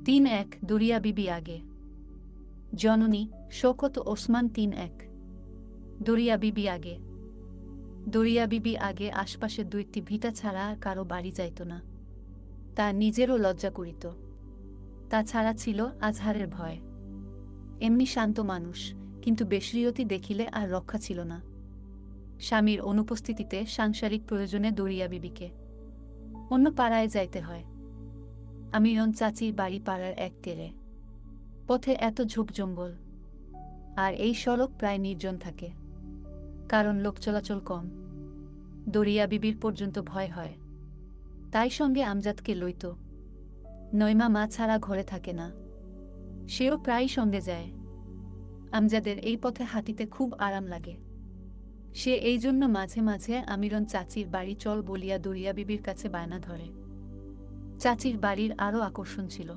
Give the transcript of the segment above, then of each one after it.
৩-১ দরিয়া বিবি আগে। জননী শওকত ওসমান ৩-১ দরিয়া বিবি আগে। দরিয়া বিবি আগে আশপাশে ২টি ভিটা ছাড়া আর কারো বাড়ি যাইত না। তা নিজেরও লজ্জা করিত। তা ছাড়া ছিল আজহারের ভয়। এমনি শান্ত মানুষ, কিন্তু বেশরিয়তি দেখিলে আর রক্ষা ছিল না। স্বামীর অনুপস্থিতিতে সাংসারিক প্রয়োজনে দরিয়া বিবিকে অন্য পাড়ায় যাইতে হয়। আমিরন চাচির বাড়ি পাড়ার এক টেরে। পথে এত ঝোপ জঙ্গল, আর এই সড়ক প্রায় নির্জন থাকে, কারণ লোক চলাচল কম। দরিয়া বিবির পর্যন্ত ভয় হয়। তাই সঙ্গে আমজাদকে লইত। নইমা মা ছাড়া ঘরে থাকে না, সেও প্রায় সঙ্গে যায়। আমজাদের এই পথে হাঁটিতে খুব আরাম লাগে। সে এই জন্য মাঝে মাঝে আমিরন চাচির বাড়ি চল বলিয়া দরিয়া বিবির কাছে বায়না ধরে। চাচির বাড়ির আরও আকর্ষণ ছিল,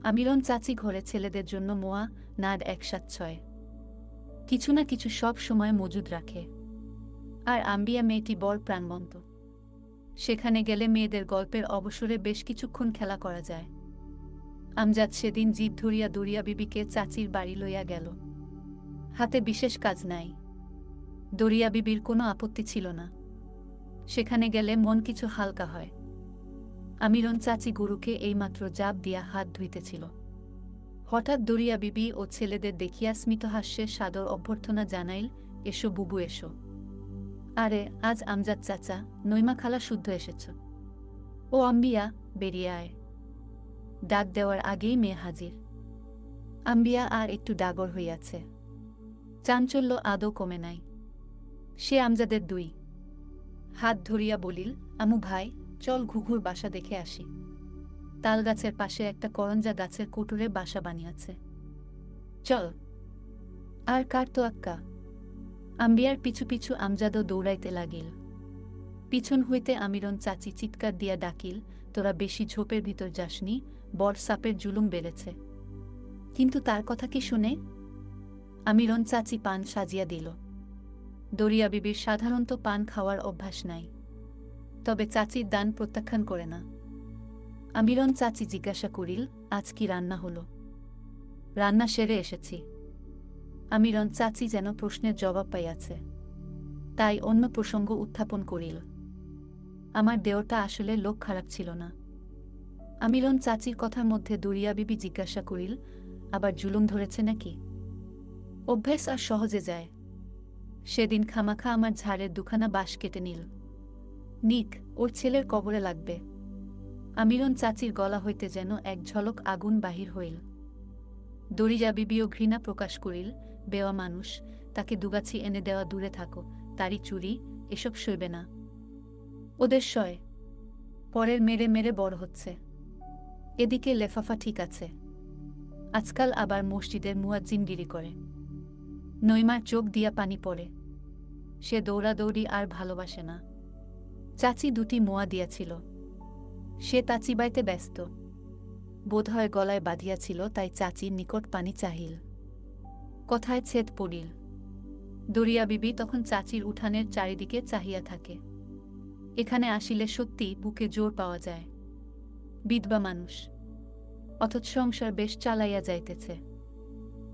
আমিরন চাচি ঘরে ছেলেদের জন্য মোয়া নাড ১-৭-৬ কিছু না কিছু সব সময় মজুদ রাখে। আর আম্বিয়া মেয়েটি বড় প্রাণবন্ত। সেখানে গেলে মেয়েদের গল্পের অবসরে বেশ কিছুক্ষণ খেলা করা যায়। আমজাদ সেদিন জিদ ধরিয়া দরিয়া বিবিকে চাচির বাড়ি লইয়া গেল। হাতে বিশেষ কাজ নাই। দরিয়া বিবির কোনো আপত্তি ছিল না। সেখানে গেলে মন কিছু হালকা হয়। আমিরন চাচি গুরুকে এইমাত্র জাপ দিয়া হাত ধুইতেছিল। হঠাৎ দরিয়া বিবি ও ছেলেদের দেখিয়া স্মিতহাস্যে সাদর অভ্যর্থনা জানাইল, এসো বুবু এসো। আরে আজ আমজাদ চাচা, নইমা খালা শুদ্ধ এসেছ। ও আম্বিয়া, বেরিয়ে আয়। ডাক দেওয়ার আগেই মেয়ে হাজির। আম্বিয়া আর একটু ডাগর হইয়াছে। চাঞ্চল্য আদৌ কমে নাই। সে আমজাদের ২ হাত ধরিয়া বলিল, আমু ভাই, চল ঘুঘুর বাসা দেখে আসি। তালগাছের পাশে একটা করঞ্জা গাছের কুটুরে বাসা বানিয়েছে, চল। আর কার তো আক্কা। আম্বিয়ার পিছু পিছু আমজাদও দৌড়াইতে লাগিল। পিছন হইতে আমিরন চাচি চিৎকার দিয়া ডাকিল, তোরা বেশি ঝোপের ভিতর যাসনি, বড় সাপের জুলুম বেড়েছে। কিন্তু তার কথা কি শুনে? আমিরন চাচি পান সাজিয়া দিল। দরিয়া বিবির সাধারণত পান খাওয়ার অভ্যাস নাই, তবে চাচির দান প্রত্যাখ্যান করে না। আমিরন চাচি জিজ্ঞাসা করিল, আজ কি রান্না হলো? রান্না সেরে এসেছি। আমিরন চাচি যেন প্রশ্নের জবাব পাইয়াছে, তাই অন্য প্রসঙ্গ উত্থাপন করিল। আমার দেওরটা আসলে লোক খারাপ ছিল না। আমিরন চাচির কথার মধ্যে দরিয়া বিবি জিজ্ঞাসা করিল, আবার জুলুম ধরেছে নাকি? অভ্যেস আর সহজে যায়। সেদিন খামাখা আমার ঝাড়ের ২খানা বাঁশ কেটে নিল। নিক, ওর ছেলের কবরে লাগবে। আমিরন চাচির গলা হইতে যেন এক ঝলক আগুন বাহির হইল। দরিয়া বিবিও ঘৃণা প্রকাশ করিল, বেওয়া মানুষ, তাকে দুগাছি এনে দেওয়া দূরে থাকো, তারই চুরি, এসব সইবে না। ওদের সয়। পরের মেরে মেরে বড় হচ্ছে। এদিকে লেফাফা ঠিক আছে, আজকাল আবার মসজিদের মুয়াজ্জিনগিরি করে। নইমার চোখ দিয়া পানি পড়ে। সে দৌড়াদৌড়ি আর ভালোবাসে না। চাচি ২টি মোয়া দিয়াছিল, সে তা চিবাইতে ব্যস্ত। বোধহয় গলায় বাঁধিয়াছিল, তাই চাচির নিকট পানি চাহিল। কথায় ছেদ পড়িল। দরিয়া বিবি তখন চাচির উঠানের চারিদিকে চাহিয়া থাকে। এখানে আসিলে সত্যি বুকে জোর পাওয়া যায়। বিধবা মানুষ, অথচ সংসার বেশ চালাইয়া যাইতেছে।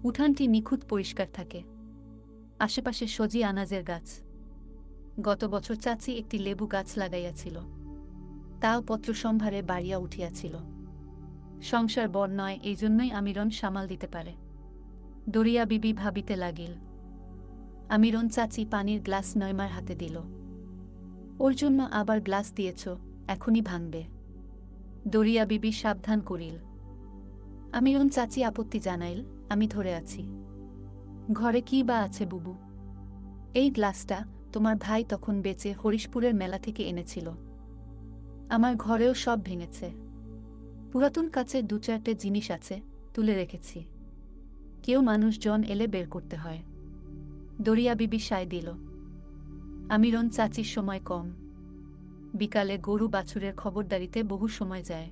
উঠানটি নিখুঁত পরিষ্কার থাকে। আশেপাশে সজি আনাজের গাছ। গত বছর চাচি একটি লেবু গাছ লাগাইয়াছিল, তাও পত্রসম্ভারে বাড়িয়া উঠিয়াছিল। সংসার বড় নয়, এই জন্যই আমিরন সামাল দিতে পারে। দরিয়া বিবি ভাবিতে লাগিল। আমিরন চাচি পানির গ্লাস নয়মার হাতে দিল। ওর জন্য আবার গ্লাস দিয়েছ, এখনই ভাঙবে। দরিয়া বিবি সাবধান করিল। আমিরন চাচি আপত্তি জানাইল, আমি ধরে আছি। ঘরে কি বা আছে বুবু? এই গ্লাসটা তোমার ভাই তখন বেচে হরিশপুরের মেলা থেকে এনেছিল। আমার ঘরেও সব ভেঙেছে। পুরাতন কাচের ২-৪টে জিনিস আছে, তুলে রেখেছি। কেউ মানুষজন এলে বের করতে হয়। দরিয়া বিবি সায় দিল। আমিরন চাচির সময় কম। বিকালে গরু বাছুরের খবরদারিতে বহু সময় যায়।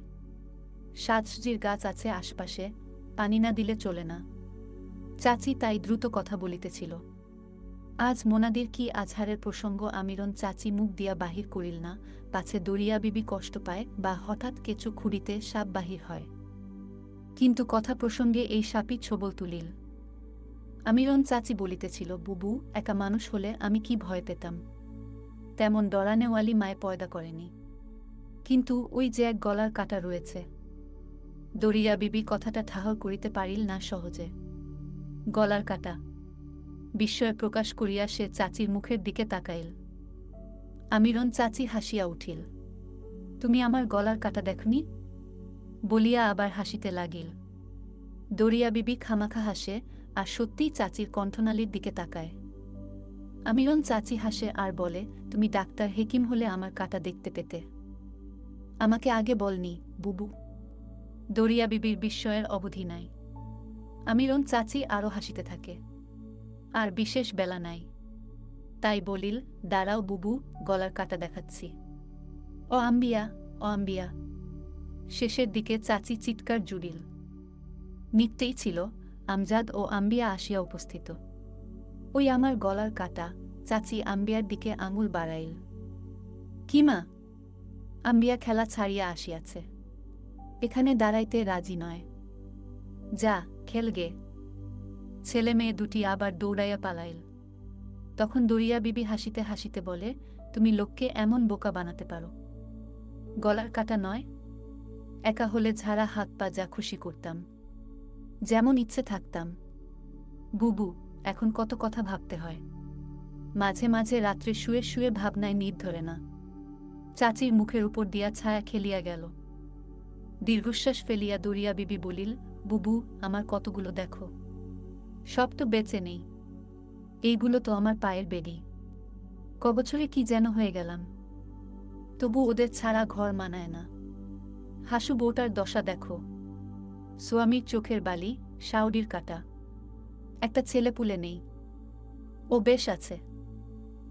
সাজসজির গাছ আছে আশপাশে, পানি না দিলে চলে না। চাচি তাই দ্রুত কথা বলিতেছিল। আজ মোনাদির কি আজহারের প্রসঙ্গ আমিরন চাচি মুখ দিয়া বাহির করিল না, পাছে দরিয়া বিবি কষ্ট পায় বা হঠাৎ কেঁচো খুঁড়িতে সাপ বাহির হয়। কিন্তু কথা প্রসঙ্গে এই সাপই ছবল তুলিল। আমিরন চাচি বলিতেছিল, বুবু একা মানুষ হলে আমি কি ভয় পেতাম, তেমন ডরানেওয়ালি মায়ে পয়দা করেনি। কিন্তু ওই যে এক গলার কাটা রয়েছে। দরিয়া বিবি কথাটা ঠাহর করিতে পারিল না সহজে। গলার কাটা। বিস্ময় প্রকাশ করিয়া সে চাচির মুখের দিকে তাকাইল। আমিরন চাচি হাসিয়া উঠিল। তুমি আমার গলার কাটা দেখনি বলিয়া আবার হাসিতে লাগিল। দরিয়া বিবি খামাখা হাসে আর সত্যিই চাচির কণ্ঠনালীর দিকে তাকায়। আমিরন চাচি হাসে আর বলে, তুমি ডাক্তার হেকিম হলে আমার কাটা দেখতে পেতে, আমাকে আগে বলনি বুবু। দরিয়া বিবির বিস্ময়ের অবধি নাই। আমিরন চাচি আরও হাসিতে থাকে। আর বিশেষ বেলা নাই, তাই বলিল, দাঁড়াও বুবু, গলার কাটা দেখাচ্ছি। ও আম্বিয়া, ও আম্বিয়া। শেষের দিকে চাচি চিৎকার জুড়িল। নিত্যেই ছিল, আমজাদ ও আম্বিয়া আসিয়া উপস্থিত। ওই আমার গলার কাটা। চাচি আম্বিয়ার দিকে আঙুল বাড়াইল। কি মা? আম্বিয়া খেলা ছাড়িয়া আসিয়াছে, এখানে দাঁড়াইতে রাজি নয়। যা খেলগে। ছেলে মেয়ে দুটি আবার দৌড়াইয়া পালাইল। তখন দরিয়া বিবি হাসিতে হাসিতে বলে, তুমি লোককে এমন বোকা বানাতে পারো। গলার কাটা নয়, একা হলে ঝাড়া হাত পা যা খুশি করতাম, যেমন ইচ্ছে থাকতাম। বুবু, এখন কত কথা ভাবতে হয়, মাঝে মাঝে রাত্রে শুয়ে শুয়ে ভাবনায় নিদ ধরে না। চাচির মুখের উপর দিয়া ছায়া খেলিয়া গেল। দীর্ঘশ্বাস ফেলিয়া দরিয়া বিবি বলিল, বুবু আমার কতগুলো দেখো, সব তো বেঁচে নেই। এইগুলো তো আমার পায়ের বেড়ি। কবছরে কি যেন হয়ে গেলাম, তবু ওদের ছাড়া ঘর মানায় না। হাসু বউটার দশা দেখো, সোয়ামীর চোখের বালি, শাওডির কাটা, একটা ছেলে পুলে নেই। ও বেশ আছে,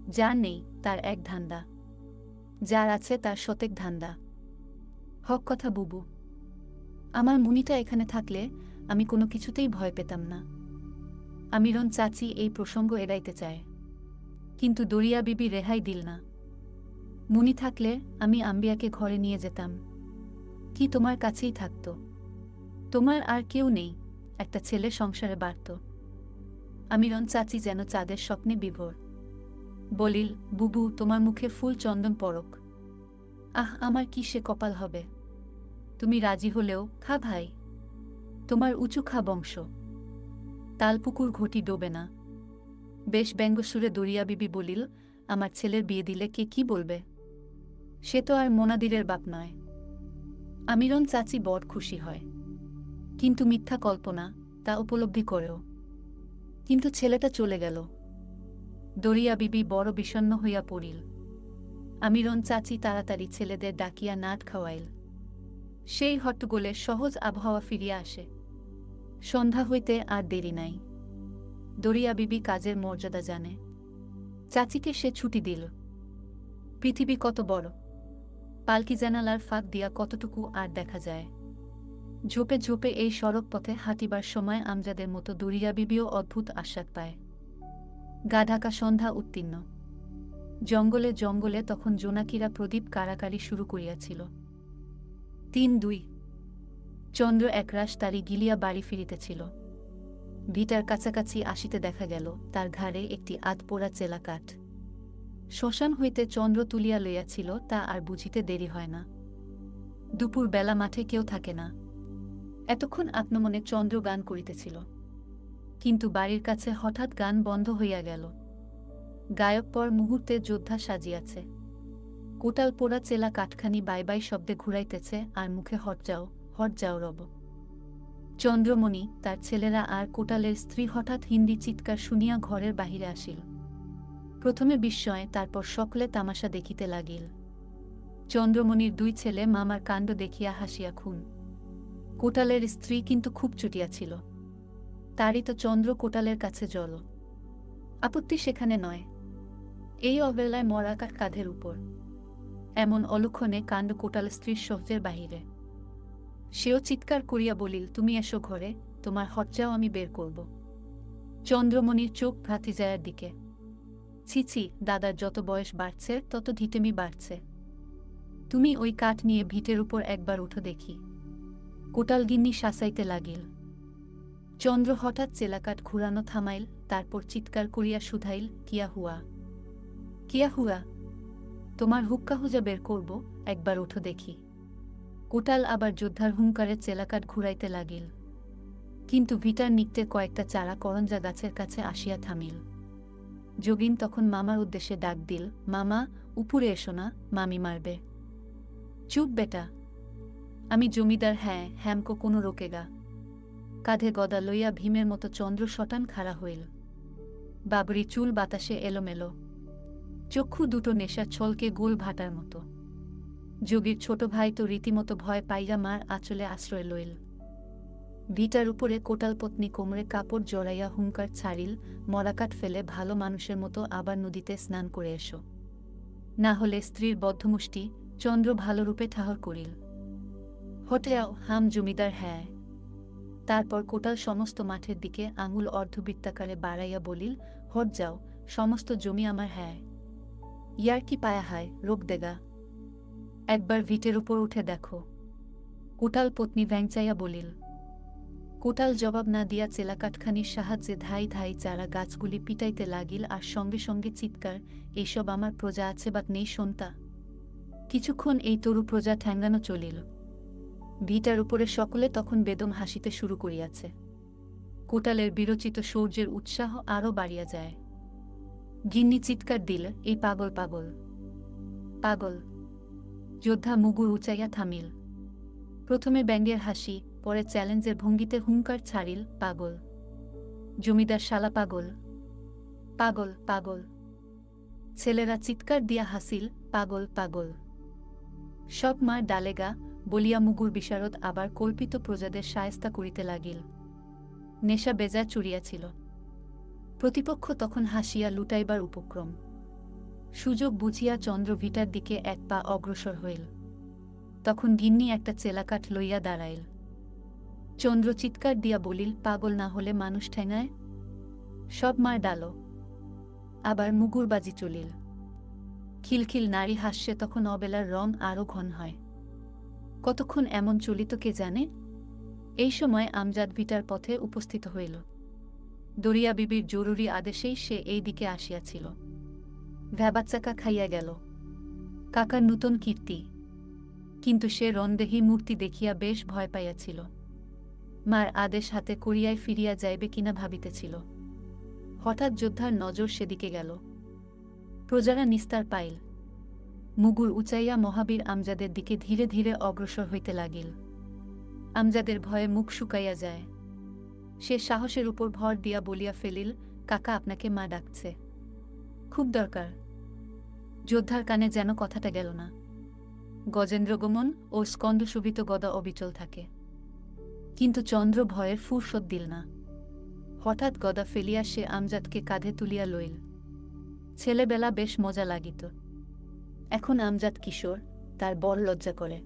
যার নেই তার এক ধান্দা, যার আছে তার শতেক ধান্দা। হক কথা বুবু, আমার মুনিটা এখানে থাকলে আমি কোনো কিছুতেই ভয় পেতাম না। আমিরন চাচি এই প্রসঙ্গ এড়াইতে চায়, কিন্তু দরিয়া বিবি রেহাই দিল না। মুনি থাকলে আমি আম্বিয়াকে ঘরে নিয়ে যেতাম, কি তোমার কাছেই থাকত, তোমার আর কেউ নেই, একটা ছেলে সংসারে বাড়ত। আমিরন চাচি যেন চাঁদের স্বপ্নে বিভোর। বলিল, বুবু তোমার মুখে ফুল চন্দন পড়ক। আহ, আমার কি সে কপাল হবে। তুমি রাজি হলেও খা ভাই, তোমার উঁচু খা বংশ, তালপুকুর ঘটি ডোবে না। বেশ ব্যঙ্গসুরে দরিয়া বিবি বলিল, আমার ছেলের বিয়ে দিলে কে কি বলবে, সে তো আর মোনাদিরের বাপ নয়। আমিরন চাচি বড় খুশি হয়, কিন্তু মিথ্যা কল্পনা তা উপলব্ধি করেও। কিন্তু ছেলেটা চলে গেল। দরিয়া বিবি বড় বিষণ্ণ হইয়া পড়িল। আমিরন চাচি তাড়াতাড়ি ছেলেদের ডাকিয়া নাট খাওয়াইল। সেই হট্টগোলে সহজ আবহাওয়া ফিরিয়া আসে। সন্ধ্যা হইতে আর দেরি নাই। দরিয়া বিবি কাজের মর্যাদা জানে। চাচিকে সে ছুটি দিল। পৃথিবী কত বড়, পালকি জানালার ফাঁক দিয়া কতটুকু আর দেখা যায়। ঝোপে ঝোপে এই সড়ক পথে হাঁটিবার সময় আমজাদের মতো দরিয়া বিবিও অদ্ভুত আস্বাদ পায়। গা ঢাকা সন্ধ্যা উত্তীর্ণ। জঙ্গলে জঙ্গলে তখন জোনাকিরা প্রদীপ কাড়াকাড়ি শুরু করিয়াছিল। ৩-২ চন্দ্র একরাশ তারি গিলিয়া বাড়ি ফিরিতেছিল। ভিটার কাছাকাছি আসিতে দেখা গেল তার ঘাড়ে একটি আধপোড়া চেলা কাঠ। শ্মশান হইতে চন্দ্র তুলিয়া লইয়াছিল তা আর বুঝিতে দেরি হয় না। দুপুর বেলা মাঠে কেউ থাকে না। এতক্ষণ আত্মমনে চন্দ্র গান করিতেছিল, কিন্তু বাড়ির কাছে হঠাৎ গান বন্ধ হইয়া গেল। গায়ক পর মুহূর্তে যোদ্ধা সাজিয়াছে। কোটাল পোড়া চেলা কাঠখানি বাই বাই শব্দে ঘুরাইতেছে আর মুখে হট যাও রব। চন্দ্রমণি, তার ছেলেরা আর কোটালের স্ত্রী হঠাৎ হিন্দি চিৎকার শুনিয়া ঘরের বাহিরে আসিল। প্রথমে বিস্ময়, তারপর সকলে তামাশা দেখিতে লাগিল। চন্দ্রমণির দুই ছেলে মামার কাণ্ড দেখিয়া হাসিয়া খুন। কোটালের স্ত্রী কিন্তু খুব চুটিয়াছিল। তারই তো চন্দ্র কোটালের কাছে জল। আপত্তি সেখানে নয়, এই অবেলায় মরা কাঁধের উপর। এমন অলক্ষণে কাণ্ড কোটাল স্ত্রীর সহ্যের বাহিরে। সেও চিৎকার করিয়া বলিল, তুমি এসো ঘরে, তোমার হজ্জাও আমি বের করব। চন্দ্রমণির চোখ ভ্রাতিজায়ার দিকে। ছিছি, দাদার যত বয়স বাড়ছে তত ঢিটেমি বাড়ছে। তুমি ওই কাঠ নিয়ে ভিটের উপর একবার উঠো দেখি। কোটালগিন্নি শাসাইতে লাগিল। চন্দ্র হঠাৎ চেলাকাঠ ঘুরানো থামাইল, তারপর চিৎকার করিয়া শুধাইল, কিয়া হুয়া, কিয়া হুয়া? তোমার হুক্কা হুজা বের করব, একবার ওঠো দেখি। কোটাল আবার যোদ্ধার হুঙ্কারে চেলাকাঠ ঘুরাইতে লাগিল, কিন্তু ভিটার নিকটে কয়েকটা চারা করঞ্জা গাছের কাছে আসিয়া থামিল। যোগিন তখন মামার উদ্দেশ্যে ডাক দিল, মামা, উপরে এসো না, মামি মারবে। চুপ বেটা, আমি জমিদার, হ্যাঁ হ্যামকো কোনো রোকেগা। কাঁধে গদা লইয়া ভীমের মতো চন্দ্র শটান খাড়া হইল। বাবরি চুল বাতাসে এলোমেলো, চক্ষু দুটো নেশার ছলকে গোল ভাটার মতো। যোগীর ছোট ভাই তো রীতিমতো ভয় পাইয়া মার আঁচলে আশ্রয় লইল। ভিটার উপরে কোটালপত্নী কোমরে কাপড় জড়াইয়া হুঙ্কার ছাড়িল, মরাকাঠ ফেলে ভালো মানুষের মতো আবার নদীতে স্নান করে এসো, না হলে স্ত্রীর বদ্ধমুষ্টি। চন্দ্র ভালোরূপে ঠাহর করিল, হটেও হাম জমিদার, হ্যাঁ। তারপর কোটাল সমস্ত মাঠের দিকে আঙুল অর্ধবৃত্তাকারে বাড়াইয়া বলিল, হট যাও, সমস্ত জমি আমার, হ্যাঁ। ইয়ার কি পায়া হায়, রোগ দেগা। একবার ভিটের উপর উঠে দেখো। কোটাল পত্নী ভ্যাংচাইয়া বলিল। কোটাল জবাব না দিয়া চেলাকাঠখানির সাহায্যে ধাই ধাই চারা গাছগুলি পিটাইতে লাগিল, আর সঙ্গে সঙ্গে চিৎকার, এইসব আমার প্রজা আছে বা নেই শোনতা। কিছুক্ষণ এই তরু প্রজা ঠ্যাঙ্গানো চলিল। ভিটার উপরে সকলে তখন বেদম হাসিতে শুরু করিয়াছে। কোটালের বিরচিত শৌর্যের উৎসাহ আরও বাড়িয়া যায়। গিন্নি চিৎকার দিল, এই পাগল পাগল পাগল। যোদ্ধা মুগুর উঁচাইয়া থামিল। প্রথমে ব্যঙ্গের হাসি, পরে চ্যালেঞ্জের ভঙ্গিতে হুঙ্কার ছাড়িল, পাগল। জমিদার শালা পাগল, পাগল পাগল। ছেলেরা চিৎকার দিয়া হাসিল, পাগল পাগল। সব মার ডালেগা বলিয়া মুগুর বিশারদ আবার কল্পিত প্রজাদের শায়েস্তা করিতে লাগিল। নেশা বেজায় চড়িয়াছিল। প্রতিপক্ষ তখন হাসিয়া লুটাইবার উপক্রম। সুযোগ বুঝিয়া চন্দ্র ভিটার দিকে এক পা অগ্রসর হইল। তখন গিন্নি একটা চেলাকাঠ লইয়া দাঁড়াইল। চন্দ্র চিৎকার দিয়া বলিল, পাগল না হলে মানুষ ঠেঙায়? সব মার ডালো। আবার মুগুরবাজি চলিল। খিলখিল নারী হাস্যে তখন অবেলার রং আরও ঘন হয়। কতক্ষণ এমন চলিত কে জানে। এই সময় আমজাদ ভিটার পথে উপস্থিত হইল। দরিয়া বিবির জরুরি আদেশেই সে এই দিকে আসিয়াছিল। ভ্যাবাচ্চাকা খাইয়া গেল। কাকার নূতন কীর্তি। কিন্তু সে রণদেহী মূর্তি দেখিয়া বেশ ভয় পাইয়াছিল। মার আদেশ হাতে করিয়ায় ফিরিয়া যাইবে কিনা ভাবিতেছিল। হঠাৎ যোদ্ধার নজর সেদিকে গেল। প্রজারা নিস্তার পাইল। মুগুর উচাইয়া মহাবীর আমজাদের দিকে ধীরে ধীরে অগ্রসর হইতে লাগিল। আমজাদের ভয়ে মুখ শুকাইয়া যায়। সে সাহসের উপর ভর দিয়া বলিয়া ফেলিল, কাকা আপনাকে মা ডাকছে, খুব দরকার। যোদ্ধার কানে যেন কথাটা গেল না। গজেন্দ্রগমন ও স্কন্দশোভিত গদা অবিচল থাকে। কিন্তু চন্দ্র ভয়ের ফুরসত দিল না। হঠাৎ গদা ফেলিয়া সে আমজাদকে কাঁধে তুলিয়া লইল। ছেলেবেলা বেশ মজা লাগিত। এখন আমজাদ কিশোর, তার বড় লজ্জা করে।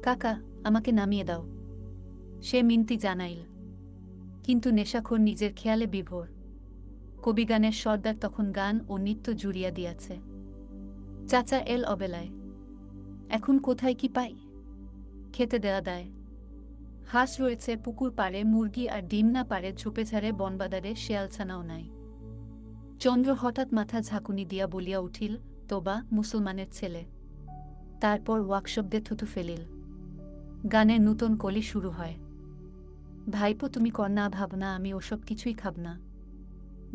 কাকা, আমাকে নামিয়ে দাও, সে মিনতি জানাইল। কিন্তু নেশাখোর নিজের খেয়ালে বিভোর। কবিগানের সর্দার তখন গান ও নৃত্য জুড়িয়া দিয়াছে। চাচা এল অবেলায়, এখন কোথায় কি পাই? খেতে দেওয়া দায়। হাঁস রয়েছে পুকুর পাড়ে, মুরগি আর ডিম না পারে ঝোপেঝাড়ে, বনবাদারে শেয়ালছানাও নাই। চন্দ্র হঠাৎ মাথা ঝাঁকুনি দিয়া বলিয়া উঠিল, তোবা, মুসলমানের ছেলে। তারপর ওয়াকশব্দে থুতু ফেলিল। গানের নূতন কলি শুরু হয়। ভাইপো তুমি কর্না ভাবনা, আমি ওসব কিছুই খাবনা।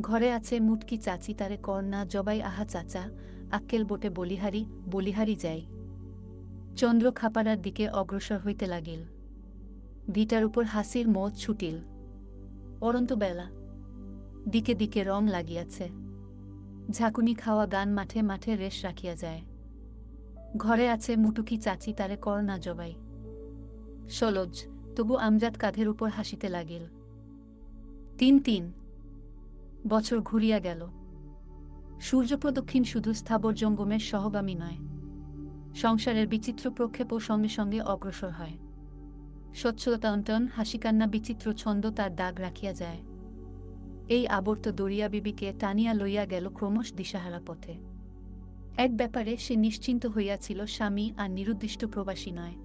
ঘরে আছে মুটকি চাচি, তারে কর্না জবাই, আহা চাচা, আক্কেল বোটে বলিহারি, বলিহারি যাই। চন্দ্র খাপাড়ার দিকে অগ্রসর হইতে লাগিল। ভিটার উপর হাসির মোজ ছুটিল। অরন্ত বেলা, দিকে দিকে রং লাগিয়াছে। ঝাঁকুনি খাওয়া গান মাঠে মাঠে রেশ রাখিয়া যায়। ঘরে আছে মুটুকি চাচি, তারে কর্না জবাই। সলজ, তবু আমজাদ কাঁধের উপর হাসিতে লাগিল। ৩ বছর ঘুরিয়া গেল। সূর্যপ্রদক্ষিণ শুধু স্থাবর জঙ্গমের সহগামী নয়, সংসারের বিচিত্র প্রক্ষেপও সঙ্গে সঙ্গে অগ্রসর হয়। স্বচ্ছলতান্তন হাসিকান্না বিচিত্র ছন্দ তার দাগ রাখিয়া যায়। এই আবর্ত দরিয়া বিবিকে টানিয়া লইয়া গেল ক্রমশ দিশাহারা পথে। এক ব্যাপারে সে নিশ্চিন্ত হইয়াছিল, স্বামী আর নিরুদ্দিষ্ট প্রবাসী নয়।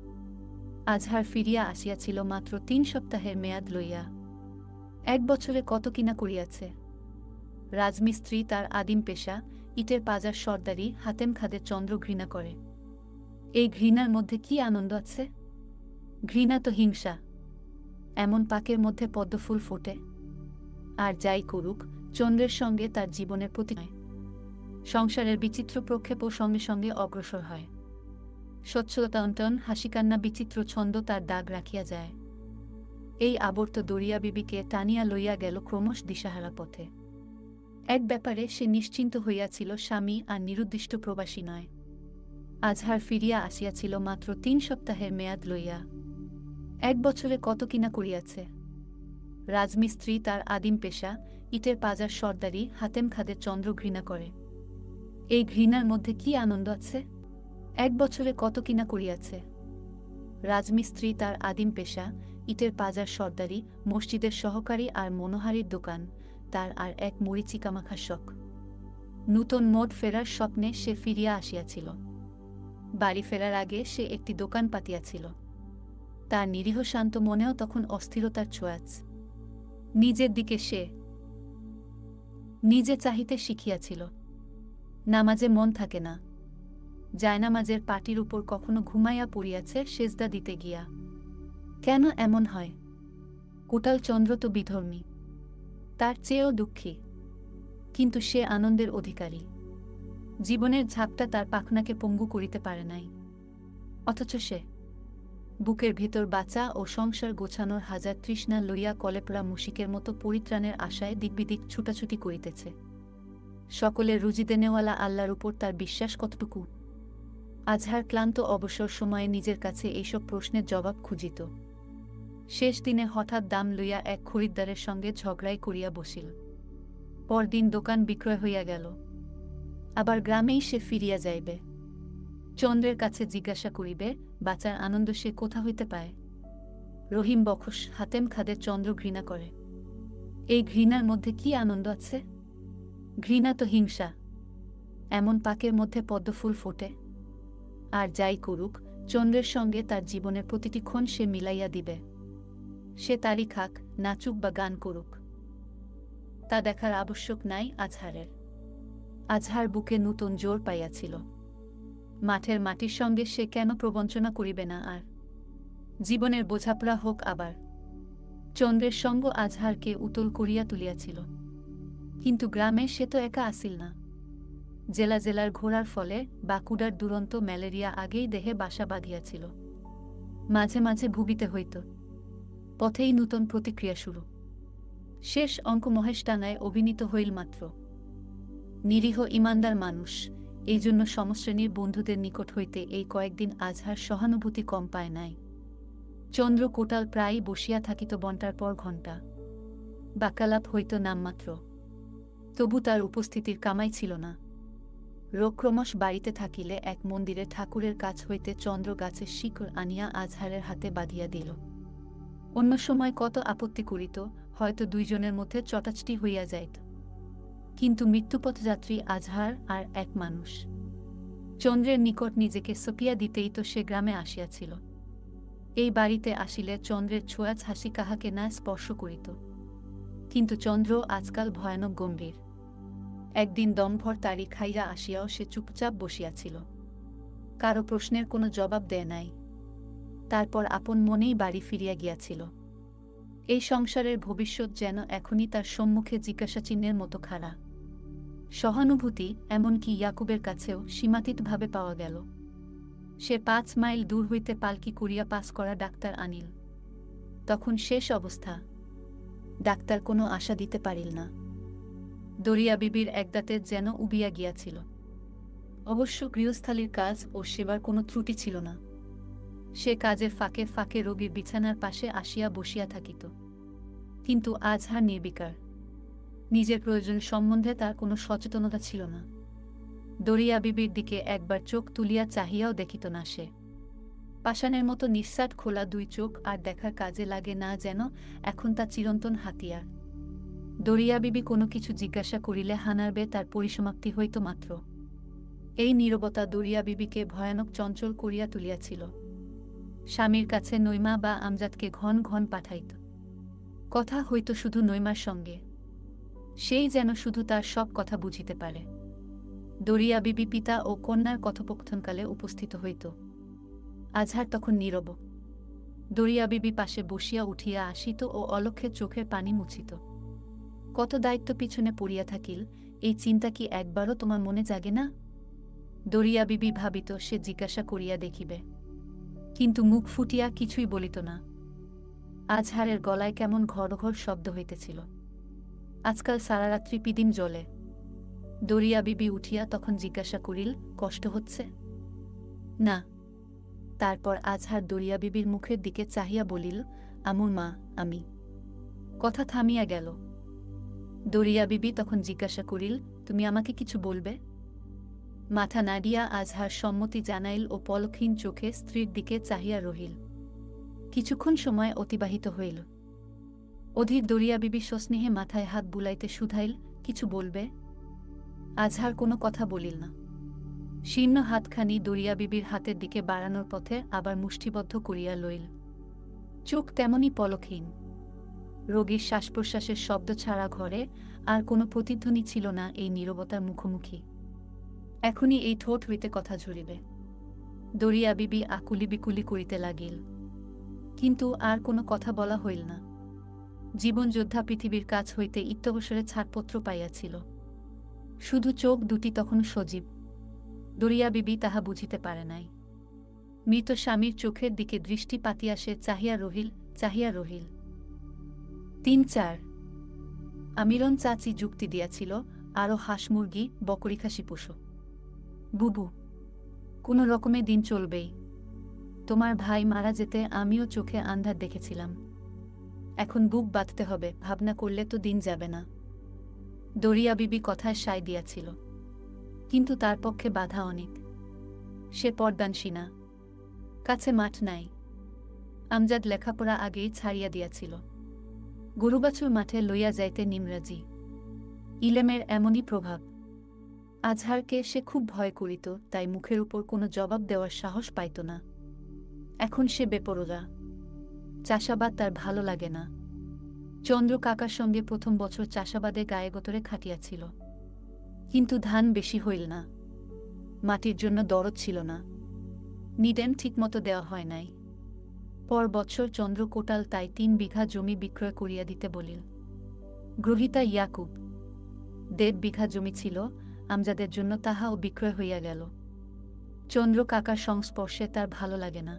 আজহার ফিরিয়া আসিয়াছিল মাত্র ৩ সপ্তাহের মেয়াদ লইয়া। ১ বছরে কত কিনা করিয়াছে। রাজমিস্ত্রি তার আদিম পেশা, ইটের পাজার সর্দারি হাতেম খাদের চন্দ্র ঘৃণা করে। এই ঘৃণার মধ্যে কি আনন্দ আছে? ঘৃণা তো হিংসা। এমন পাকের মধ্যে পদ্মফুল ফোটে। আর যাই করুক, চন্দ্রের সঙ্গে তার জীবনের প্রতিনয় সংসারের বিচিত্র প্রক্ষেপও সঙ্গে সঙ্গে অগ্রসর হয়। স্বচ্ছতান্তন হাসিকান্না বিচিত্র ছন্দ তার দাগ রাখিয়া যায়। এই আবর্ত দরিয়া বিবিকে টানিয়া লইয়া গেল ক্রমশ দিশাহারা পথে। এক ব্যাপারে সে নিশ্চিন্ত হইয়াছিল, স্বামী আর নিরুদ্দিষ্ট প্রবাসী নয়। আজহার ফিরিয়া আসিয়াছিল মাত্র ৩ সপ্তাহের মেয়াদ লইয়া। ১ বছরে কত কিনা করিয়াছে। রাজমিস্ত্রি তার আদিম পেশা, ইটের পাজার সর্দারি হাতেম খাদের চন্দ্র ঘৃণা করে। এই ঘৃণার মধ্যে কি আনন্দ আছে? ১ বছরে কত কিনা করিয়াছে। রাজমিস্ত্রি তার আদিম পেশা, ইটের পাজার সর্দারি, মসজিদের সহকারী আর মনোহারীর দোকান, তার আর এক মরিচিকামাখা শখ। নূতন মোট ফেরার স্বপ্নে সে ফিরিয়া আসিয়াছিল। বাড়ি ফেরার আগে সে একটি দোকান পাতিয়াছিল। তার নিরীহ শান্ত মনেও তখন অস্থিরতার ছোঁয়াচ। নিজের দিকে সে নিজে চাহিতে শিখিয়াছিল। নামাজে মন থাকে না। জায়নামাজের পাটির উপর কখনো ঘুমাইয়া পড়িয়াছে সেজদা দিতে গিয়া। কেন এমন হয়? কোটাল চন্দ্র তো বিধর্মী, তার চেয়েও দুঃখী, কিন্তু সে আনন্দের অধিকারী। জীবনের ঝাপটা তার পাখনাকে পঙ্গু করিতে পারে নাই। অথচ সে বুকের ভিতর বাঁচা ও সংসার গোছানোর হাজার তৃষ্ণা লইয়া কলেপড়া মুশিকের মতো পরিত্রাণের আশায় দিকবিদিক ছুটাছুটি করিতেছে। সকলের রুজি দেনেওয়ালা আল্লাহর উপর তার বিশ্বাস কতটুকু? আজহার ক্লান্ত অবসর সময়ে নিজের কাছে এইসব প্রশ্নের জবাব খুঁজিত। শেষ দিনে হঠাৎ দাম লইয়া এক খরিদ্দারের সঙ্গে ঝগড়াই করিয়া বসিল। পরদিন দোকান বিক্রয় হইয়া গেল। আবার গ্রামেই সে ফিরিয়া যাইবে। চন্দ্রের কাছে জিজ্ঞাসা করিবে, বাঁচার আনন্দ সে কোথা হইতে পায়? রহিম বখশ হাতেম খাদের চন্দ্র ঘৃণা করে। এই ঘৃণার মধ্যে কি আনন্দ আছে? ঘৃণা তো হিংসা। এমন পাকের মধ্যে পদ্মফুল ফোটে। আর যাই করুক, চন্দ্রের সঙ্গে তার জীবনের প্রতিটি ক্ষণ সে মিলাইয়া দিবে। সে তারি খাক, নাচুক বা গান করুক, তা দেখার আবশ্যক নাই আজহারের। আজহার বুকে নূতন জোর পাইয়াছিল। মাঠের মাটির সঙ্গে সে কেন প্রবঞ্চনা করিবে না আর? জীবনের বোঝাপড়া হোক আবার। চন্দ্রের সঙ্গ আজহারকে উতল করিয়া তুলিয়াছিল। কিন্তু গ্রামে সে তো একা আসিল না। জেলা জেলার ঘোরার ফলে বাঁকুড়ার দুরন্ত ম্যালেরিয়া আগেই দেহে বাসা বাঁধিয়াছিল। মাঝে মাঝে ভুগিতে হইত। পথেই নূতন প্রতিক্রিয়া শুরু। শেষ অঙ্ক মহেশটাঙ্গায় অভিনীত হইল মাত্র। নিরীহ ইমানদার মানুষ, এই জন্য সমশ্রেণীর বন্ধুদের নিকট হইতে এই কয়েকদিন আজহার সহানুভূতি কম পায় নাই। চন্দ্র কোটাল প্রায়ই বসিয়া থাকিত ঘণ্টার পর ঘণ্টা। বাক্যালাপ হইত নামমাত্র। তবু তার উপস্থিতির কামাই ছিল না। রোগ ক্রমশ বাড়িতে থাকিলে এক মন্দিরে ঠাকুরের কাছ হইতে চন্দ্র গাছের শিকড় আনিয়া আজহারের হাতে বাঁধিয়া দিল। অন্য সময় কত আপত্তি করিত, হয়তো দুইজনের মধ্যে চটাচটি হইয়া যাইত। কিন্তু মৃত্যুপথযাত্রী আজহার আর এক মানুষ। চন্দ্রের নিকট নিজেকে সঁপিয়া দিতেই তো সে গ্রামে আসিয়াছিল। এই বাড়িতে আসিলে চন্দ্রের ছোঁয়াচ হাসি কাহাকে না স্পর্শ করিত। কিন্তু চন্দ্র আজকাল ভয়ানক গম্ভীর। একদিন দমভর তাড়ি খাইয়া আসিয়াও সে চুপচাপ বসিয়াছিল। কারো প্রশ্নের কোনো জবাব দেয় নাই। তারপর আপন মনেই বাড়ি ফিরিয়া গিয়াছিল। এই সংসারের ভবিষ্যৎ যেন এখনই তার সম্মুখে জিজ্ঞাসাচিহ্নের মতো খাড়া। সহানুভূতি এমনকি ইয়াকুবের কাছেও সীমাতীতভাবে পাওয়া গেল। সে ৫ মাইল দূর হইতে পালকি করিয়া পাস করা ডাক্তার আনিল। তখন শেষ অবস্থা। ডাক্তার কোনো আশা দিতে পারিল না। দরিয়া বিবির একদাঁতে যেন উবিয়া গিয়াছিল। অবশ্য গৃহস্থালীর কাজ ও সেবার কোনো ত্রুটি ছিল না। সে কাজের ফাঁকে ফাঁকে রোগীর বিছানার পাশে আসিয়া বসিয়া থাকিত। কিন্তু আজহার নির্বিকার। নিজের প্রয়োজন সম্বন্ধে তার কোনো সচেতনতা ছিল না। দরিয়া বিবির দিকে একবার চোখ তুলিয়া চাহিয়াও দেখিত না সে। পাষাণের মতো নিঃশ্বাস খোলা দুই চোখ আর দেখার কাজে লাগে না, যেন এখন তা চিরন্তন হাতিয়ার। দরিয়া বিবি কোনো কিছু জিজ্ঞাসা করিলে হানারবে তার পরিসমাপ্তি হইত মাত্র। এই নীরবতা দরিয়া বিবিকে ভয়ানক চঞ্চল করিয়া তুলিয়াছিল। স্বামীর কাছে নইমা বা আমজাদকে ঘন ঘন পাঠাইত। কথা হইত শুধু নইমার সঙ্গে, সেই যেন শুধু তার সব কথা বুঝিতে পারে। দরিয়া বিবি পিতা ও কন্যার কথোপকথনকালে উপস্থিত হইত। আজহার তখন নীরব। দরিয়া বিবি পাশে বসিয়া উঠিয়া আসিত ও অলক্ষে চোখের পানি মুছিত। কত দায়িত্ব পিছনে পড়িয়া থাকিল, এই চিন্তা কি একবারও তোমার মনে জাগে না? দরিয়া বিবি ভাবিত সে জিজ্ঞাসা করিয়া দেখিবে, কিন্তু মুখ ফুটিয়া কিছুই বলিত না। আজহারের গলায় কেমন ঘর ঘর শব্দ হইতেছিল। আজকাল সারারাত্রি পিদিম জ্বলে। দরিয়া বিবি উঠিয়া তখন জিজ্ঞাসা করিল, কষ্ট হচ্ছে? না। তারপর আজহার দরিয়া বিবির মুখের দিকে চাহিয়া বলিল, আমুর মা, আমি। কথা থামিয়া গেল। দরিয়া বিবি তখন জিজ্ঞাসা করিল, তুমি আমাকে কিছু বলবে? মাথা নাড়িয়া আজহার সম্মতি জানাইল ও পলকহীন চোখে স্ত্রীর দিকে চাহিয়া রহিল। কিছুক্ষণ সময় অতিবাহিত হইল। অধীর দরিয়া বিবি সস্নেহে মাথায় হাত বুলাইতে শুধাইল, কিছু বলবে? আজহার কোনো কথা বলিল না। শীর্ণ হাতখানি দরিয়া বিবির হাতের দিকে বাড়ানোর পথে আবার মুষ্টিবদ্ধ করিয়া লইল। চোখ তেমনি পলকহীন। রোগীর শ্বাস প্রশ্বাসের শব্দ ছাড়া ঘরে আর কোনো প্রতিধ্বনি ছিল না এই নীরবতার মুখোমুখি। এখনই এই ঠোঁট হইতে কথা ঝরিবে। দরিয়া বিবি আকুলি বিকুলি করিতে লাগিল, কিন্তু আর কোনো কথা বলা হইল না। জীবনযোদ্ধা পৃথিবীর কাছ হইতে ইত্যবসরে ছাড়পত্র পাইয়াছিল। শুধু চোখ দুটি তখন সজীব। দরিয়া বিবি তাহা বুঝিতে পারে নাই। মৃত স্বামীর চোখের দিকে দৃষ্টি পাতিয়া সে চাহিয়া রহিল, চাহিয়া রহিল। ৩-৪ আমিরন চাচি যুক্তি দিয়াছিল, আরও হাঁস মুরগি বকরি খাসি পুষো বুবু, কোনো রকমে দিন চলবেই। তোমার ভাই মারা যেতে আমিও চোখে আন্ধার দেখেছিলাম। এখন বুক বাঁধতে হবে, ভাবনা করলে তো দিন যাবে না। দরিয়া বিবি কথায় সায় দিয়াছিল, কিন্তু তার পক্ষে বাধা অনেক। সে পর্দানসীনা, কাছে মাঠ নাই। আমজাদ লেখাপড়া আগেই ছাড়িয়া দিয়াছিল। গরুবাছুর মাঠে লইয়া যাইতে নিমরাজি। ইলেমের এমনই প্রভাব। আজহারকে সে খুব ভয় করিত, তাই মুখের উপর কোনো জবাব দেওয়ার সাহস পাইত না। এখন সে বেপরোয়া। চাষাবাদ তার ভালো লাগে না। চন্দ্র কাকার সঙ্গে প্রথম বছর চাষাবাদে গায়ে গতরে খাটিয়াছিল, কিন্তু ধান বেশি হইল না। মাটির জন্য দরদ ছিল না। নিদেন ঠিকমতো দেওয়া হয় নাই। পর বৎসর চন্দ্র কোটাল তাই ৩ বিঘা জমি বিক্রয় করিয়া দিতে বলিল। গ্রহিতা ইয়াকুব। ১.৫ বিঘা জমি ছিল, আমজাদের জন্য তাহাও বিক্রয় হইয়া গেল। চন্দ্র কাকার সংস্পর্শে তার ভালো লাগে না।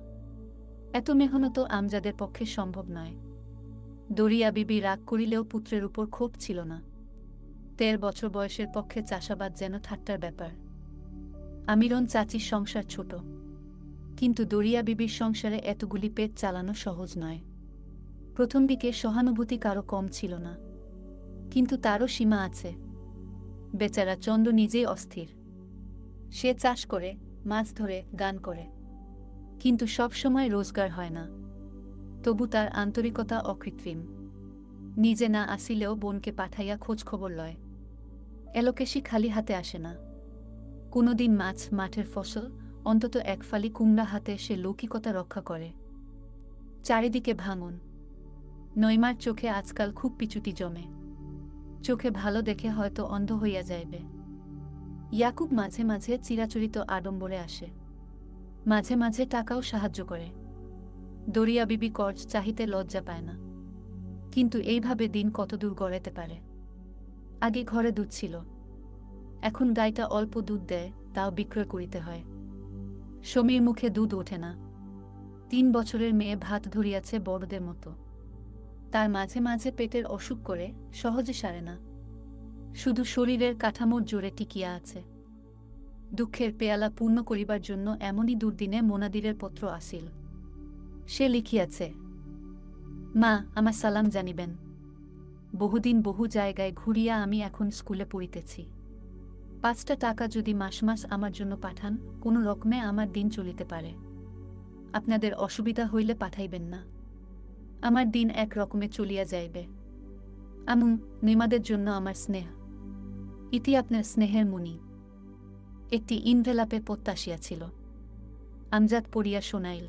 এত মেহনত আমজাদের পক্ষে সম্ভব নয়। দরিয়া বিবি রাগ করিলেও পুত্রের উপর ক্ষোভ ছিল না। ১৩ বছর বয়সের পক্ষে চাষাবাদ যেন ঠাট্টার ব্যাপার। আমিরন চাচির সংসার ছোট, কিন্তু দরিয়া বিবির সংসারে এতগুলি পেট চালানো সহজ নয়। প্রথম দিকে সহানুভূতি কারো কম ছিল না, কিন্তু তারও সীমা আছে। বেচারা চন্দ্র নিজেই অস্থির। সে চাষ করে, মাছ ধরে, গান করে, কিন্তু সব সময় রোজগার হয় না। তবু তার আন্তরিকতা অকৃত্রিম। নিজে না আসিলেও বোনকে পাঠাইয়া খোঁজ খবর লয়। এলোকেশি খালি হাতে আসে না। কোনোদিন মাছ, মাঠের ফসল, অন্তত এক ফালি কুমড়া হাতে সে লৌকিকতা রক্ষা করে। চারিদিকে ভাঙন। নইমার চোখে আজকাল খুব পিছুটি জমে। চোখে ভালো দেখে হয়তো অন্ধ হইয়া যাইবে। ইয়াকুব মাঝে মাঝে চিরাচরিত আডম্বরে আসে। মাঝে মাঝে টাকাও সাহায্য করে। দরিয়া বিবি কর্জ চাহিতে লজ্জা পায় না। কিন্তু এইভাবে দিন কতদূর গড়াতে পারে? আগে ঘরে দুধ ছিল, এখন গাইটা অল্প দুধ দেয়, তাও বিক্রয় করিতে হয়। সমীর মুখে দুধ ওঠে না। ৩ বছরের মেয়ে ভাত ধরিয়াছে বড়দের মতো। তার মাঝে মাঝে পেটের অসুখ করে, সহজে সারে না। শুধু শরীরের কাঠামোর জোরে টিকিয়া আছে। দুঃখের পেয়ালা পূর্ণ করিবার জন্য এমনই দুর্দিনে মোনাদিরের পত্র আসিল। সে লিখিয়াছে, মা, আমার সালাম জানিবেন। বহুদিন বহু জায়গায় ঘুরিয়া আমি এখন স্কুলে পড়িতেছি। ৫টা টাকা যদি মাস মাস আমার জন্য পাঠান, কোনো রকমে আমার দিন চলিতে পারে। আপনাদের অসুবিধা হইলে পাঠাইবেন না। আমার দিন এক রকমে চলিয়া যাইবে। আমু, নিমাদের জন্য আমার স্নেহ। ইতি আপনার স্নেহের মুনি। একটি ইনভেলাপে প্রত্যাশিয়াছিল। আমজাদ পড়িয়া শোনাইল।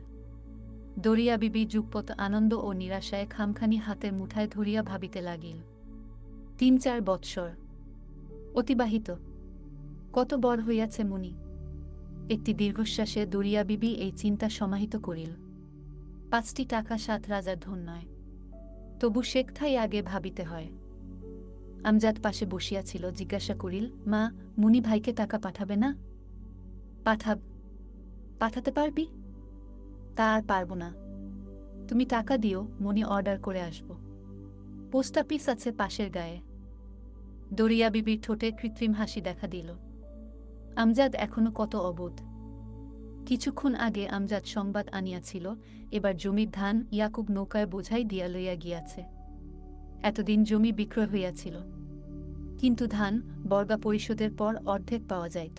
দরিয়া বিবি যুগপৎ আনন্দ ও নিরাশায় খামখানি হাতের মুঠায় ধরিয়া ভাবিতে লাগিল। ৩-৪ বৎসর অতিবাহিত। কত বড় হইয়াছে মুনি। একটি দীর্ঘশ্বাসে দরিয়া বিবি এই চিন্তা সমাহিত করিল। ৫টি টাকা ৭ রাজার ধন নয়, তবু শেখথাই আগে ভাবিতে হয়। আমজাদ পাশে বসিয়াছিল, জিজ্ঞাসা করিল, মা, মুনি ভাইকে টাকা পাঠাবে না? পাঠাতে পারবি? তা আর পারব না। তুমি টাকা দিও, মনি অর্ডার করে আসব। পোস্ট অফিস আছে পাশের গায়ে। দরিয়া বিবির ঠোঁটে কৃত্রিম হাসি দেখা দিল। আমজাদ এখনো কত অবোধ। কিছুক্ষণ আগে আমজাদ সংবাদ আনিয়াছিল, এবার জমির ধান ইয়াকুব নৌকায় বোঝাই দিয়া লইয়া গিয়াছে। এতদিন জমি বিক্রয় হইয়াছিল, কিন্তু ধান বর্গা পরিশোধের পর অর্ধেক পাওয়া যাইত।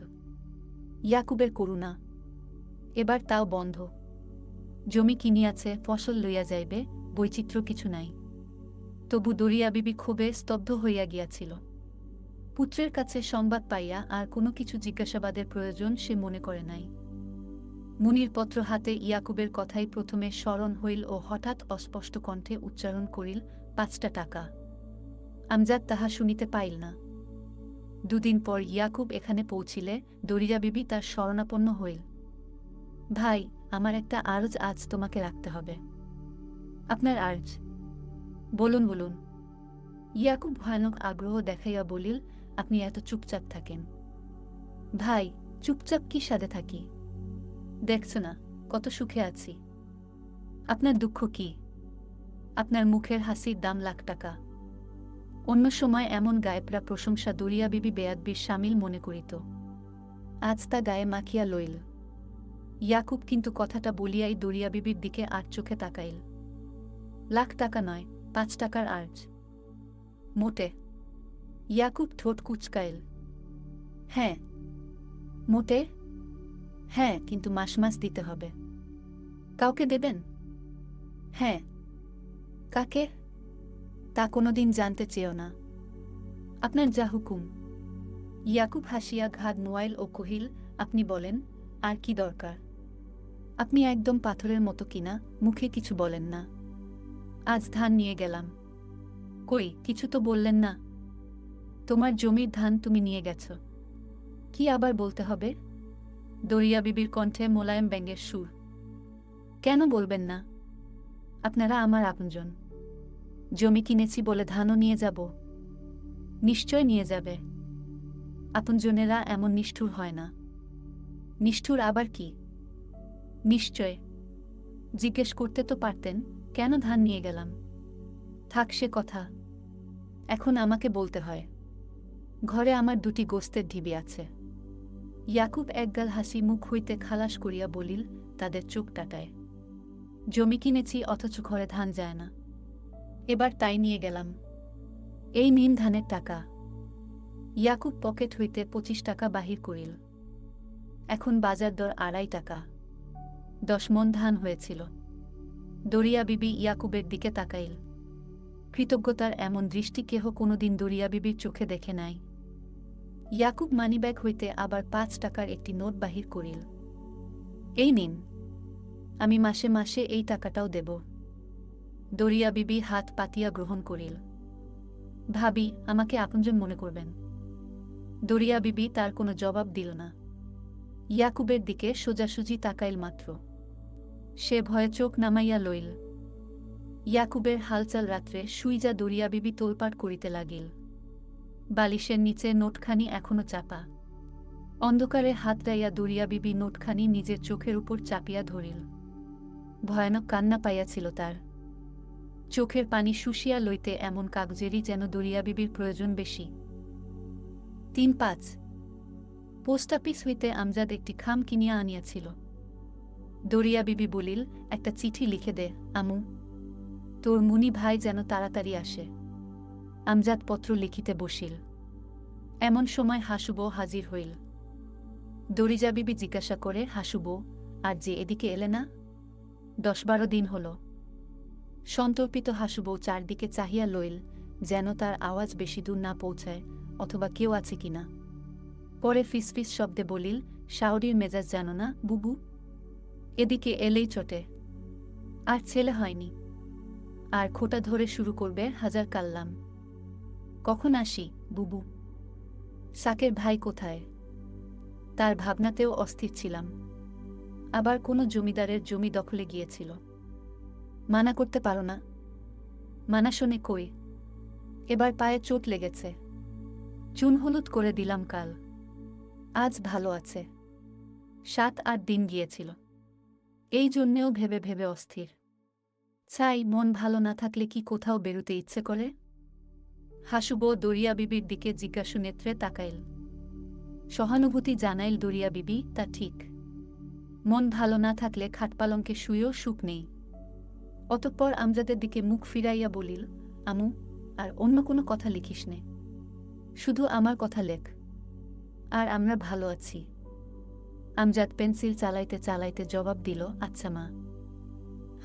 ইয়াকুবের করুণা, এবার তাও বন্ধ। জমি কিনিয়াছে, ফসল লইয়া যাইবে, বৈচিত্র্য কিছু নাই। তবু দরিয়া বিবি ক্ষোভে স্তব্ধ হইয়া গিয়াছিল। পুত্রের কাছে সংবাদ পাইয়া আর কোনো কিছু জিজ্ঞাসাবাদের প্রয়োজন সে মনে করে নাই। মুনির পত্র হাতে ইয়াকুবের কথাই প্রথমে স্মরণ হইল ও হঠাৎ অস্পষ্ট কণ্ঠে উচ্চারণ করিল, ৫টা টাকা। আমজাদ তাহা শুনিতে পাইল না। ২ দিন পর ইয়াকুব এখানে পৌঁছিলে দরিয়া বিবি তার শরণাপন্ন হইল। ভাই, আমার একটা আর্জ আজ তোমাকে রাখতে হবে। আপনার আর্জ? বলুন বলুন। ইয়াকুব ভয়ানক আগ্রহ দেখাইয়া বলিল, আপনি এত চুপচাপ থাকেন। ভাই, চুপচাপ কি সাধে থাকি? দেখছ না কত সুখে আছি। আপনার দুঃখ কি? আপনার মুখের হাসির দাম লাখ টাকা। অন্য সময় এমন গায়েবরা প্রশংসা দরিয়া বিবি বেয়াদবির শামিল মনে করিত। আজ তা গায়ে মাখিয়া লইল। ইয়াকুব কিন্তু কথাটা বলিয়াই দরিয়া বিবির দিকে আর চোখে তাকাইল। লাখ টাকা নয়, ৫ টাকার আর্জ। মোটে? ইয়াকুব ঠোঁট কুচকাইল। হ্যাঁ। মোটে? হ্যাঁ, কিন্তু মাস মাস দিতে হবে। কাউকে দেবেন? হ্যাঁ। কাকে? তা কোনোদিন জানতে চেয়েও না। আপনার যা হুকুম। ইয়াকুব হাসিয়া ঘাড় নোয়াইল ও কহিল, আপনি বলেন, আর কি দরকার? আপনি একদম পাথরের মতো কিনা, মুখে কিছু বলেন না। আজ ধান নিয়ে গেলাম। কই, কিছু তো বললেন না। তোমার জমির ধান তুমি নিয়ে গেছ। কি আবার বলতে হবে? দরিয়া বিবির কণ্ঠে মোলায়েম ব্যঙ্গের সুর। কেন বলবেন না? আপনারা আমার আপনজন। জমি কিনেছি বলে ধানও নিয়ে যাব? নিশ্চয় নিয়ে যাবে। আপনজনেরা এমন নিষ্ঠুর হয় না। নিষ্ঠুর আবার কি? নিশ্চয়। জিজ্ঞেস করতে তো পারতেন, কেন ধান নিয়ে গেলাম। থাক সে কথা, এখন আমাকে বলতে হয়। ঘরে আমার 2টি গোস্তের ঢিবি আছে। ইয়াকুব একগাল হাসি মুখ হইতে খালাস করিয়া বলিল, তাদের চোখ টাটায়। জমি কিনেছি অথচ ঘরে ধান যায় না। এবার তাই নিয়ে গেলাম। এই নিন ধানের টাকা। ইয়াকুব পকেট হইতে 25 টাকা বাহির করিল। এখন বাজার দর 2.5 টাকা। 10 মণ ধান হয়েছিল। দরিয়া বিবি ইয়াকুবের দিকে তাকাইল। কৃতজ্ঞতার এমন দৃষ্টি কেহ কোনোদিন দরিয়া বিবির চোখে দেখে নাই। ইয়াকুব মানিব্যাগ হইতে আবার 5 টাকার একটি নোট বাহির করিল। এই নিন, আমি মাসে মাসে এই টাকাটাও দেব। দরিয়া বিবি হাত পাতিয়া গ্রহণ করিল। ভাবি, আমাকে আপনজন মনে করবেন। দরিয়া বিবি তার কোনো জবাব দিল না। ইয়াকুবের দিকে সোজাসুজি তাকাইল মাত্র। সে ভয়ে চোখ নামাইয়া লইল। ইয়াকুবের হালচাল রাত্রে সুইজা দরিয়া বিবি তোলপাড় করিতে লাগিল। বালিশের নিচে নোটখানি এখনো চাপা। অন্ধকারে হাত দাইয়া দরিয়া বিবি নোটখানি নিজের চোখের উপর চাপিয়া ধরিল। ভয়ানক কান্না পাইয়াছিল তার। চোখের পানি শুষিয়া লইতে এমন কাগজেরই যেন দরিয়া বিবির প্রয়োজন বেশি। 3-5 পোস্ট অফিস হইতে আমজাদ একটি খাম কিনিয়া আনিয়াছিল। দরিয়া বিবি বলিল, একটা চিঠি লিখে দে আমু, তোর মুনি ভাই যেন তাড়াতাড়ি আসে। আমজাদ পত্র লিখিতে বসিল। এমন সময় হাসুবো হাজির হইল। দরিয়া বিবি জিজ্ঞাসা করে, হাসুবো, আর যে এদিকে এলে না? 10-12 দিন হল। সন্তর্পিত হাসুবো চারদিকে চাহিয়া লইল, যেন তার আওয়াজ বেশি দূর না পৌঁছায়, অথবা কেউ আছে কিনা। পরে ফিসফিস শব্দে বলিল, শাওরির মেজাজ জানো না বুবু? এদিকে এলেই চটে। আর ছেলে হয়নি। আর খোঁটা ধরে শুরু করবে হাজার কাল্লাম। কখন আসি, বুবু? সাকের ভাই কোথায়? তার ভাবনাতেও অস্থির ছিলাম। আবার কোনো জমিদারের জমি দখলে গিয়েছিল। মানা করতে পারো না? মানা শোনে কই? এবার পায়ে চোট লেগেছে। চুন হলুদ করে দিলাম কাল। আজ ভালো আছে। 7-8 দিন গিয়েছিল। এই জন্যেও ভেবে ভেবে অস্থির। চাই মন ভালো না থাকলে কি কোথাও বেরুতে ইচ্ছে করে? হাসুবো দরিয়া বিবির দিকে জিজ্ঞাসু নেত্রে তাকাইল। সহানুভূতি জানাইল দরিয়া বিবি, তা ঠিক। মন ভালো না থাকলে খাটপালঙ্কে শুয়েও সুখ নেই। অতঃপর আমজাদের দিকে মুখ ফিরাইয়া বলিল, আমু, আর অন্য কোনো কথা লিখিস নে। শুধু আমার কথা লেখ। আর আমরা ভালো আছি। আমজাদ পেন্সিল চালাইতে চালাইতে জবাব দিল, আচ্ছা মা।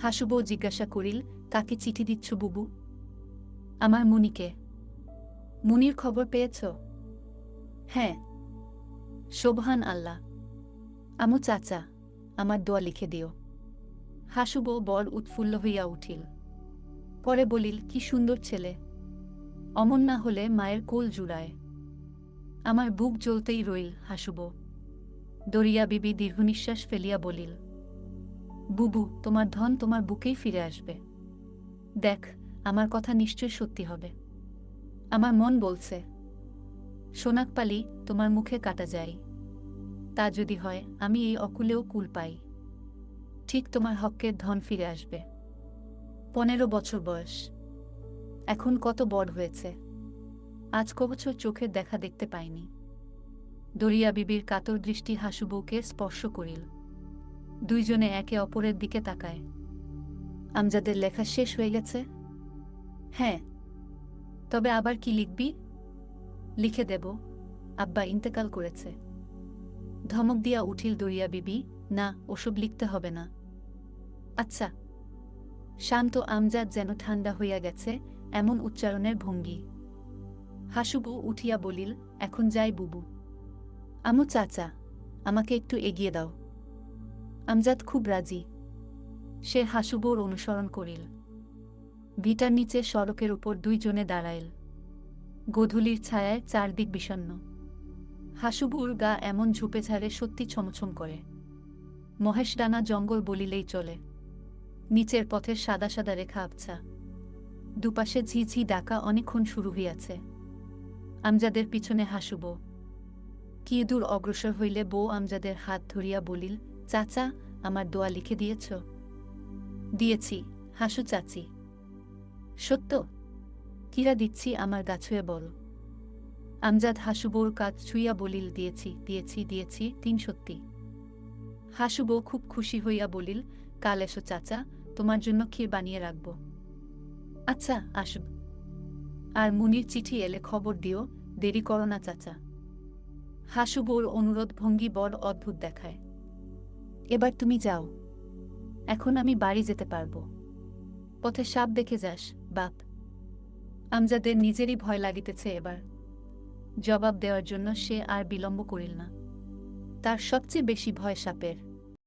হাসুবো জিজ্ঞাসা করিল, কাকে চিঠি দিচ্ছ বুবু? আমার মুনিকে। মুনির খবর পেয়েছ? হ্যাঁ। শোভহান আল্লাহ। আমু চাচা, আমার দোয়া লিখে দিও। হাসুবো বড় উৎফুল্ল হইয়া উঠিল। পরে বলিল, কি সুন্দর ছেলে। অমন না হলে মায়ের কোল জুড়ায়। আমার বুক জ্বলতেই রইল। হাসুবো। দরিয়া বিবি দীর্ঘনিশ্বাস ফেলিয়া বলিল, বুবু, তোমার ধন তোমার বুকেই ফিরে আসবে। দেখ, আমার কথা নিশ্চয় সত্যি হবে। আমার মন বলছে। সোনাকপালি, তোমার মুখে কাটা যায়। তা যদি হয়, আমি এই অকুলেও কুল পাই। ঠিক তোমার হকের ধন ফিরে আসবে। 15 বছর বয়স। এখন কত বড় হয়েছে। আজ কবছর চোখের দেখা দেখতে পাইনি। দরিয়া বিবির কাতর দৃষ্টি হাসুবউকে স্পর্শ করিল। দুইজনে একে অপরের দিকে তাকায়। আমজাদের লেখা শেষ হয়ে গেছে? হ্যাঁ। তবে আবার কি লিখবি? লিখে দেব, আব্বা ইন্তেকাল করেছে। ধমক দিয়া উঠিল দরিয়া বিবি, না, ওসব লিখতে হবে না। আচ্ছা। শান্ত আমজাদ যেন ঠান্ডা হইয়া গেছে এমন উচ্চারণের ভঙ্গি। হাসুবু উঠিয়া বলিল, এখন যাই বুবু। আমু চাচা, আমাকে একটু এগিয়ে দাও। আমজাদ খুব রাজি। সে হাসুবুর অনুসরণ করিল। ভিটার নিচে সড়কের উপর দুইজনে দাঁড়াইল। গোধূলির ছায়ায় চারদিক বিষণ্ণ। হাসুবুর গা এমন ঝুপে ঝাড়ে সত্যি ছমছম করে। মহেশডানা জঙ্গল বলিলেই চলে। নিচের পথের সাদা সাদা রেখা আবছা। দুপাশে ঝিঝি ডাকা অনেকক্ষণ শুরু হইয়াছে। আমজাদের পিছনে হাসুবো। কি দূর অগ্রসর হইলে বউ আমজাদের হাত ধরিয়া বলিল, চাচা, আমার দোয়া লিখে দিয়েছ? দিয়েছি, হাসু চাচি। সত্য? কিরা দিচ্ছি আমার গা ছুঁয়ে বল। আমজাদ হাসুবোর কাজ ছুঁইয়া বলিল, দিয়েছি দিয়েছি দিয়েছি, 3 সত্যি। হাসুবো খুব খুশি হইয়া বলিল, কাল এসো চাচা, তোমার জন্য ক্ষীর বানিয়ে রাখব। আচ্ছা, আসব। আর মুনির চিঠি এলে খবর দিও, দেরি করো না চাচা। হাসুবোর অনুরোধ ভঙ্গি বড় অদ্ভুত দেখায়। এবার তুমি যাও। এখন আমি বাড়ি যেতে পারব। পথে সাপ দেখে যাস, বাপ। আমজাদের নিজেরই ভয় লাগিতেছে এবার। জবাব দেওয়ার জন্য সে আর বিলম্ব করিল না। তার সবচেয়ে বেশি ভয় সাপের।